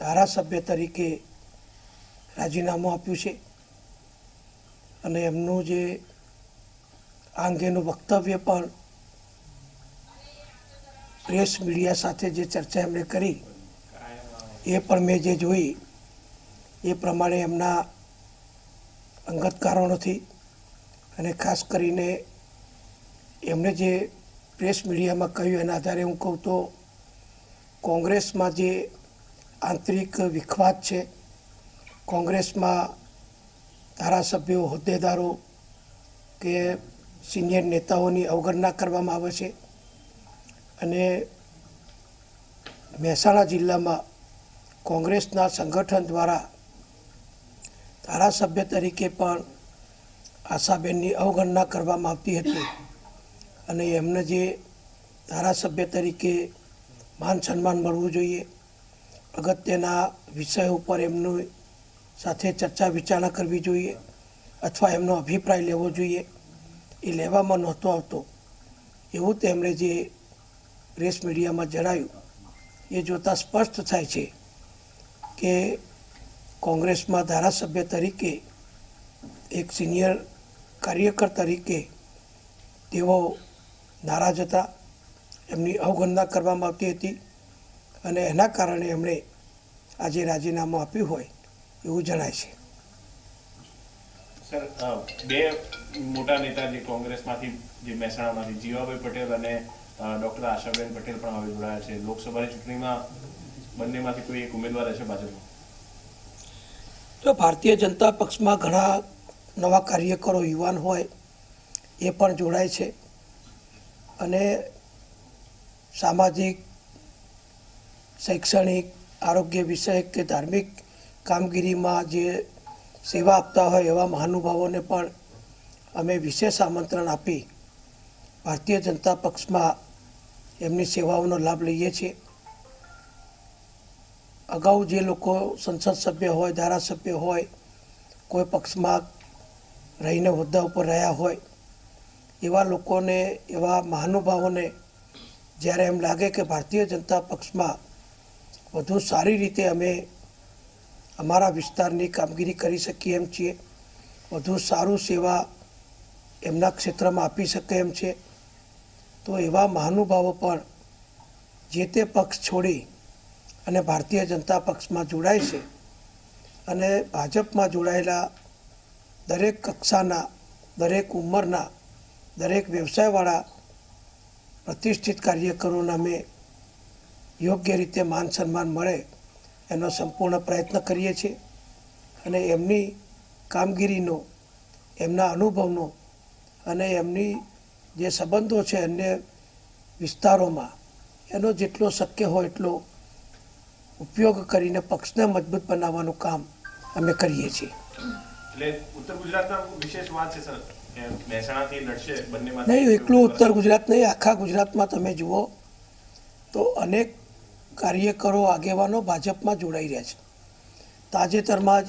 ધારાસભ્ય તરીકે રાજીનામું આપ્યું છે અને એમનું જે આ અંગેનું વક્તવ્ય પણ પ્રેસ મીડિયા સાથે જે ચર્ચા એમણે કરી એ પણ મેં જે જોઈ એ પ્રમાણે એમના અંગત કારણોથી અને ખાસ કરીને એમણે જે પ્રેસ મીડિયામાં કહ્યું એના આધારે હું કહું તો કોંગ્રેસમાં જે આંતરિક વિખવાદ છે, કોંગ્રેસમાં ધારાસભ્યો, હોદ્દેદારો કે સિનિયર નેતાઓની અવગણના કરવામાં આવે છે અને મહેસાણા જિલ્લામાં કોંગ્રેસના સંગઠન દ્વારા ધારાસભ્ય તરીકે પણ આશાબેનની અવગણના કરવામાં આવતી હતી અને એમને જે ધારાસભ્ય તરીકે માન સન્માન મળવું જોઈએ, અગત્યના વિષય ઉપર એમની સાથે ચર્ચા વિચારણા કરવી જોઈએ અથવા એમનો અભિપ્રાય લેવો જોઈએ, એ લેવામાં નહોતો આવતો એવું તેમણે જે પ્રેસ મીડિયામાં જણાવ્યું એ જોતાં સ્પષ્ટ થાય છે કે કોંગ્રેસમાં ધારાસભ્ય તરીકે એક સિનિયર કાર્યકર તરીકે તેઓ નારાજ હતા, એમની અવગણના કરવામાં આવતી હતી અને એના કારણે એમણે આજે રાજીનામું આપ્યું હોય એવું જણાય છે. સર, બે મોટા નેતા જે કોંગ્રેસમાંથી જે મહેસાણામાંથી જીવાભાઈ પટેલ અને ડૉક્ટર આશાબેન પટેલ પણ હવે જોડાયા છે. લોકસભાની ચૂંટણીમાં બંનેમાંથી કોઈ એક ઉમેદવાર રહેશે ભાજપમાં? તો ભારતીય જનતા પક્ષમાં ઘણા નવા કાર્યકરો, યુવાન હોય એ પણ જોડાય છે અને સામાજિક, શૈક્ષણિક, આરોગ્ય વિષયક કે ધાર્મિક કામગીરીમાં જે સેવા આપતા હોય એવા મહાનુભાવોને પણ અમે વિશેષ આમંત્રણ આપી ભારતીય જનતા પક્ષમાં એમની સેવાઓનો લાભ લઈએ છીએ. અગાઉ જે લોકો સંસદ સભ્ય હોય, ધારાસભ્ય હોય, કોઈ પક્ષમાં રહીને હોદ્દા ઉપર રહ્યા હોય એવા લોકોને, એવા મહાનુભાવોને જ્યારે એમ લાગે કે ભારતીય જનતા પક્ષમાં વધુ સારી રીતે અમે અમારા વિસ્તારની કામગીરી કરી શકીએ એમ છીએ, વધુ સારું સેવા એમના ક્ષેત્રમાં આપી શકે એમ છે, તો એવા મહાનુભાવો પણ જે તે પક્ષ છોડી અને ભારતીય જનતા પક્ષમાં જોડાય છે અને ભાજપમાં જોડાયેલા દરેક કક્ષાના, દરેક ઉંમરના, દરેક વ્યવસાયવાળા પ્રતિષ્ઠિત કાર્યકરોને અમે યોગ્ય રીતે માન સન્માન મળે એનો સંપૂર્ણ પ્રયત્ન કરીએ છીએ અને એમની કામગીરીનો, એમના અનુભવનો અને એમની જે સંબંધો છે અન્ય વિસ્તારોમાં એનો જેટલો શક્ય હોય એટલો ઉપયોગ કરીને પક્ષને મજબૂત બનાવવાનું કામ અમે કરીએ છીએ. એટલે ઉત્તર ગુજરાતના વિશેષ વાત છે સર, મહેસાણાથી લડશે બંનેમાં? નહીં, એકલું ઉત્તર ગુજરાત નહીં, આખા ગુજરાતમાં તમે જુઓ તો અનેક કાર્યકરો, આગેવાનો ભાજપમાં જોડાઈ રહ્યા છે. તાજેતરમાં જ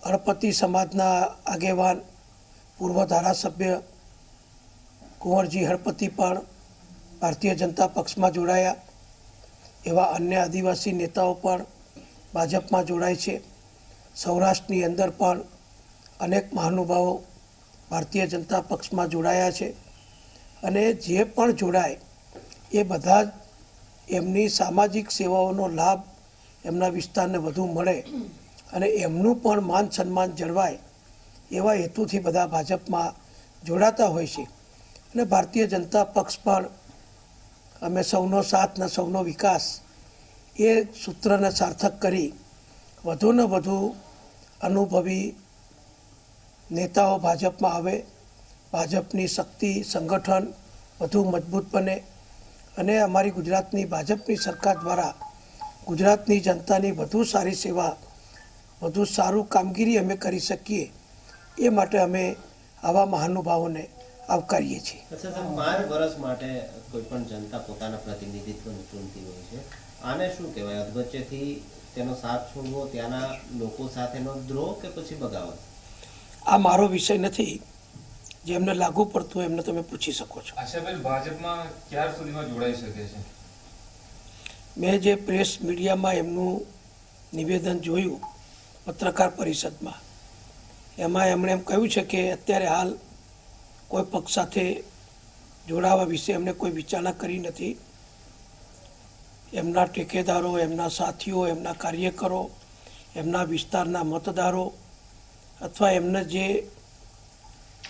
હળપતિ સમાજના આગેવાન, પૂર્વ ધારાસભ્ય કુંવરજી હળપતિ પણ ભારતીય જનતા પક્ષમાં જોડાયા. એવા અન્ય આદિવાસી નેતાઓ પણ ભાજપમાં જોડાય છે. સૌરાષ્ટ્રની અંદર પણ અનેક મહાનુભાવો ભારતીય જનતા પક્ષમાં જોડાયા છે અને જે પણ જોડાય એ બધા જ એમની સામાજિક સેવાઓનો લાભ એમના વિસ્તારને વધુ મળે અને એમનું પણ માન સન્માન જળવાય એવા હેતુથી બધા ભાજપમાં જોડાતા હોય છે અને ભારતીય જનતા પક્ષ પણ અમે સૌનો સાથ ને સૌનો વિકાસ એ સૂત્રને સાર્થક કરી વધુને વધુ અનુભવી નેતાઓ ભાજપમાં આવે, ભાજપની શક્તિ, સંગઠન વધુ મજબૂત બને અને અમારી ગુજરાતની ભાજપની સરકાર દ્વારા ગુજરાતની જનતાની વધુ સારી સેવા, વધુ સારું કામગીરી અમે કરી શકીએ એ માટે અમે આવા મહાનુભાવોને આવકારીએ છીએ. 12 વર્ષ માટે કોઈ પણ જનતા પોતાના પ્રતિનિધિત્વની ચૂંટતી હોય છે, આને શું કહેવાય? અધવચ્ચેથી તેનો સાથ છોડવો, ત્યાંના લોકો સાથેનો દ્રોહ કે પછી બગાવત? આ મારો વિષય નથી, જેમને લાગુ પડતું એમને તમે પૂછી શકો છો. આશાબેન ભાજપમાં ક્યાર સુધીમાં જોડાઈ શકે છે? મેં જે પ્રેસ મીડિયામાં એમનું નિવેદન જોયું પત્રકાર પરિષદમાં, એમાં એમણે એમ કહ્યું છે કે અત્યારે હાલ કોઈ પક્ષ સાથે જોડાવા વિશે એમણે કોઈ વિચારણા કરી નથી. એમના ટેકેદારો, એમના સાથીઓ, એમના કાર્યકરો, એમના વિસ્તારના મતદારો અથવા એમને જે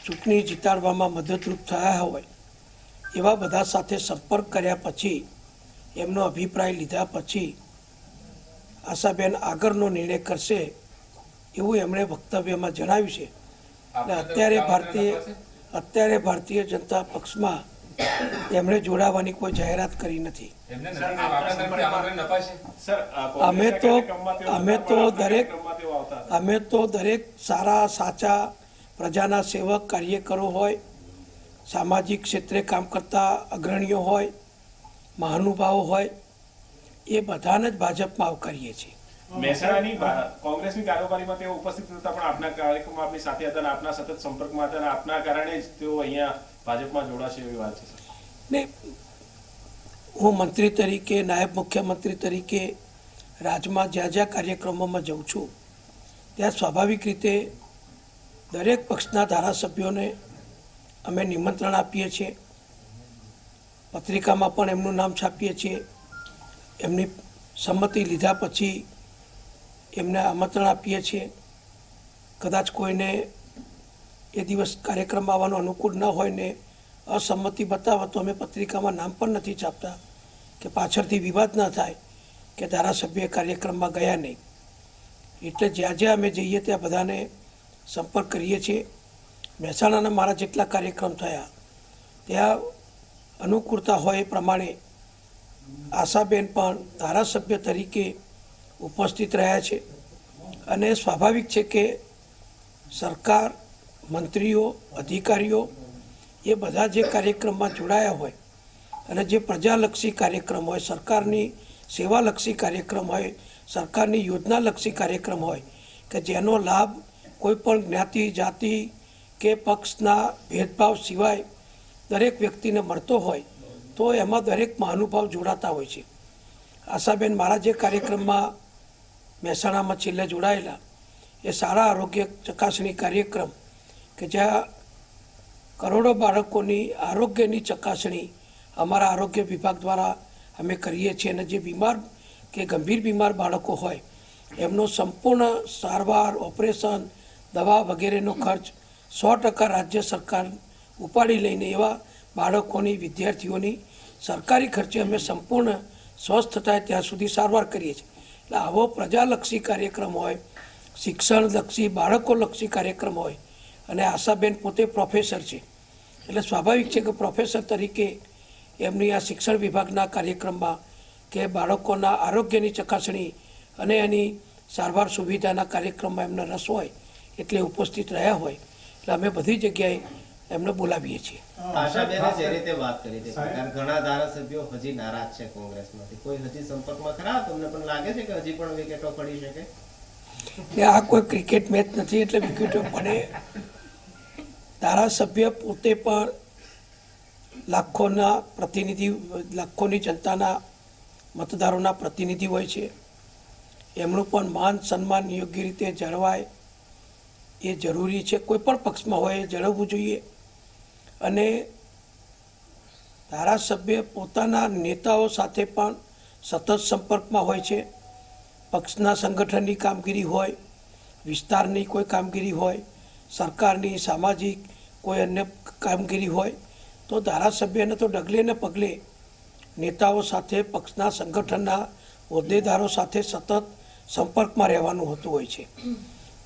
ચૂંટણી જીતાડવામાં મદદરૂપ થયા હોય એવા બધા સાથે સંપર્ક કર્યા પછી, એમનો અભિપ્રાય લીધા પછી આશાબેન આગળનો નિર્ણય કરશે એવું એમણે વક્તવ્યમાં જણાવ્યું છે. એટલે અત્યારે ભારતીય જનતા પક્ષમાં એમણે જોડાવાની કોઈ જાહેરાત કરી નથી. અમે તો દરેક સારા સાચા પ્રજાના સેવક કાર્યકરો હોય, સામાજિક ક્ષેત્રે કામ કરતા અગ્રણીઓ હોય, મહાનુભાવો હોય, એ બધાને જ ભાજપમાં આવકારીએ છીએ. મહેસાણાની કોંગ્રેસની કારોબારીમાં તેઓ ઉપસ્થિત હતા, પણ આપના કાર્યક્રમમાં આપની સાથે હતા અને આપના સતત સંપર્કમાં હતા અને આપના કારણે જ તેઓ અહીંયા ભાજપમાં જોડાશે એવી વાત છે. ને હું મંત્રી તરીકે, નાયબ મુખ્યમંત્રી તરીકે રાજ્યમાં જ્યાં જ્યાં કાર્યક્રમોમાં જઉં છું ત્યાં સ્વાભાવિક રીતે દરેક પક્ષના ધારાસભ્યોને અમે નિમંત્રણ આપીએ છીએ. પત્રિકામાં પણ એમનું નામ છાપીએ છીએ. એમની સંમતિ લીધા પછી એમને આમંત્રણ આપીએ છીએ. કદાચ કોઈને એ દિવસ કાર્યક્રમમાં આવવાનું અનુકૂળ ન હોય ને અસંમતિ બતાવે તો અમે પત્રિકામાં નામ પણ નથી છાપતા કે પાછળથી વિવાદ ન થાય કે ધારાસભ્ય કાર્યક્રમમાં ગયા નહીં. એટલે જ્યાં જ્યાં અમે જઈએ ત્યાં બધાને સંપર્ક કરીએ છીએ. મહેસાણાના મારા જેટલા કાર્યક્રમ થયા ત્યાં અનુકૂળતા હોય એ પ્રમાણે આશાબેન પણ ધારાસભ્ય તરીકે ઉપસ્થિત રહ્યા છે. અને સ્વાભાવિક છે કે સરકાર, મંત્રીઓ, અધિકારીઓ એ બધા જે કાર્યક્રમમાં જોડાયા હોય અને જે પ્રજાલક્ષી કાર્યક્રમ હોય, સરકારની સેવાલક્ષી કાર્યક્રમ હોય, સરકારની યોજનાલક્ષી કાર્યક્રમ હોય કે જેનો લાભ કોઈ પણ જ્ઞાતિ, જાતિ કે પક્ષના ભેદભાવ સિવાય દરેક વ્યક્તિને મળતો હોય તો એમાં દરેક મહાનુભાવ જોડાતા હોય છે. આશાબેન મારા જે કાર્યક્રમમાં મહેસાણામાં છેલ્લે જોડાયેલા એ સારા આરોગ્ય ચકાસણી કાર્યક્રમ કે જ્યાં કરોડો બાળકોની આરોગ્યની ચકાસણી અમારા આરોગ્ય વિભાગ દ્વારા અમે કરીએ છીએ. અને જે બીમાર કે ગંભીર બીમાર બાળકો હોય એમનો સંપૂર્ણ સારવાર, ઓપરેશન, દવા વગેરેનો ખર્ચ 100% રાજ્ય સરકાર ઉપાડી લઈને એવા બાળકોની, વિદ્યાર્થીઓની સરકારી ખર્ચે અમે સંપૂર્ણ સ્વસ્થ થાય ત્યાં સુધી સારવાર કરીએ છીએ. એટલે આવો પ્રજાલક્ષી કાર્યક્રમ હોય, શિક્ષણલક્ષી, બાળકોલક્ષી કાર્યક્રમ હોય અને આશાબેન પોતે પ્રોફેસર છે એટલે સ્વાભાવિક છે કે પ્રોફેસર તરીકે એમની આ શિક્ષણ વિભાગના કાર્યક્રમમાં કે બાળકોના આરોગ્યની ચકાસણી અને એની સારવાર સુવિધાના કાર્યક્રમમાં એમને રસ હોય એટલે ઉપસ્થિત રહ્યા હોય એટલે અમે બધી જગ્યાએ એમને બોલાવીએ છીએ. આશાબેને જે રીતે વાત કરી છે, ઘણા ધારાસભ્યો હજી નારાજ છે કોંગ્રેસમાંથી, કોઈ હજી સંપર્કમાં ખરા? તમને પણ લાગે છે કે હજી પણ વિકેટો પડી શકે? આ કોઈ ક્રિકેટ મેચ નથી એટલે વિકેટો પડે. ધારાસભ્ય પોતે પણ લાખોના પ્રતિનિધિ, લાખોની જનતાના મતદારોના પ્રતિનિધિ હોય છે. એમનું પણ માન સન્માન યોગ્ય રીતે જળવાય એ જરૂરી છે. કોઈ પણ પક્ષમાં હોય એ જળવવું જોઈએ. અને ધારાસભ્ય પોતાના નેતાઓ સાથે પણ સતત સંપર્કમાં હોય છે. પક્ષના સંગઠનની કામગીરી હોય, વિસ્તારની કોઈ કામગીરી હોય, સરકારની સામાજિક કોઈ અન્ય કામગીરી હોય તો ધારાસભ્યને તો ડગલે ને પગલે નેતાઓ સાથે, પક્ષના સંગઠનના હોદ્દેદારો સાથે સતત સંપર્કમાં રહેવાનું હોતું હોય છે.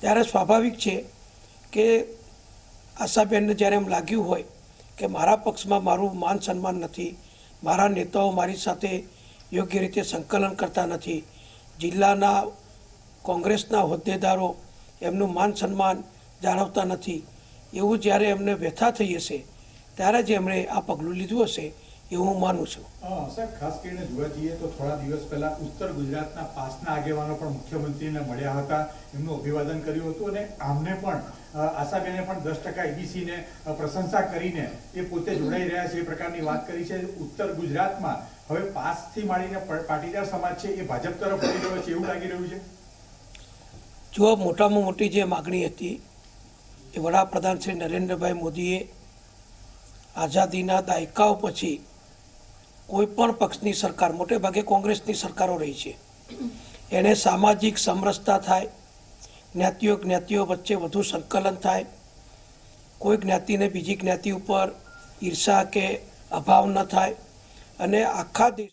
ત્યારે સ્વાભાવિક છે કે આશાબેનને જ્યારે એમ લાગ્યું હોય કે મારા પક્ષમાં મારું માન સન્માન નથી, મારા નેતાઓ મારી સાથે યોગ્ય રીતે સંકલન કરતા નથી, જિલ્લાના કોંગ્રેસના હોદ્દેદારો એમનું માન સન્માન જાળવતા નથી, એવું જ્યારે એમને વ્યથા થઈ હશે ત્યારે જ એમણે આ પગલું લીધું હશે એવું હું માનું છું. સાહેબ, ખાસ કરીને જોવા જઈએ તો થોડા દિવસ પહેલા ઉત્તર ગુજરાતના પાસના આગેવાનો પણ મુખ્યમંત્રીને મળ્યા હતા, એમનું અભિવાદન કર્યું હતું અને આમને પણ આશાબેને પણ 10% એબીસીને પ્રશંસા કરીને એ પોતે જોડાઈ રહ્યા છે એ પ્રકારની વાત કરી છે. ઉત્તર ગુજરાતમાં હવે પાસથી માંડીને પાટીદાર સમાજ છે એ ભાજપ તરફ વળી રહ્યો છે એવું લાગી રહ્યું છે. જો મોટામાં મોટી જે માગણી હતી એ વડાપ્રધાન શ્રી નરેન્દ્રભાઈ મોદીએ આઝાદીના દાયકાઓ પછી કોઈ પણ પક્ષની સરકાર, મોટે ભાગે કોંગ્રેસની સરકારો રહી છે, એને સામાજિક સમરસતા થાય, જ્ઞાતિઓ વચ્ચે વધુ સંકલન થાય, કોઈ જ્ઞાતિને બીજી જ્ઞાતિ ઉપર ઈર્ષા કે અભાવ ન થાય અને આખા દેશ.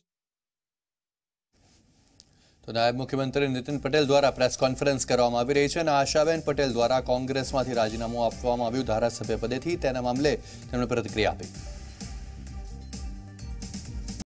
તો નાયબ મુખ્યમંત્રી નીતિન પટેલ દ્વારા પ્રેસ કોન્ફરન્સ કરવામાં આવી રહી છે અને આશાબેન પટેલ દ્વારા કોંગ્રેસમાંથી રાજીનામું આપવામાં આવ્યું ધારાસભ્ય પદેથી. તેના મામલે તેમણે પ્રતિક્રિયા આપી.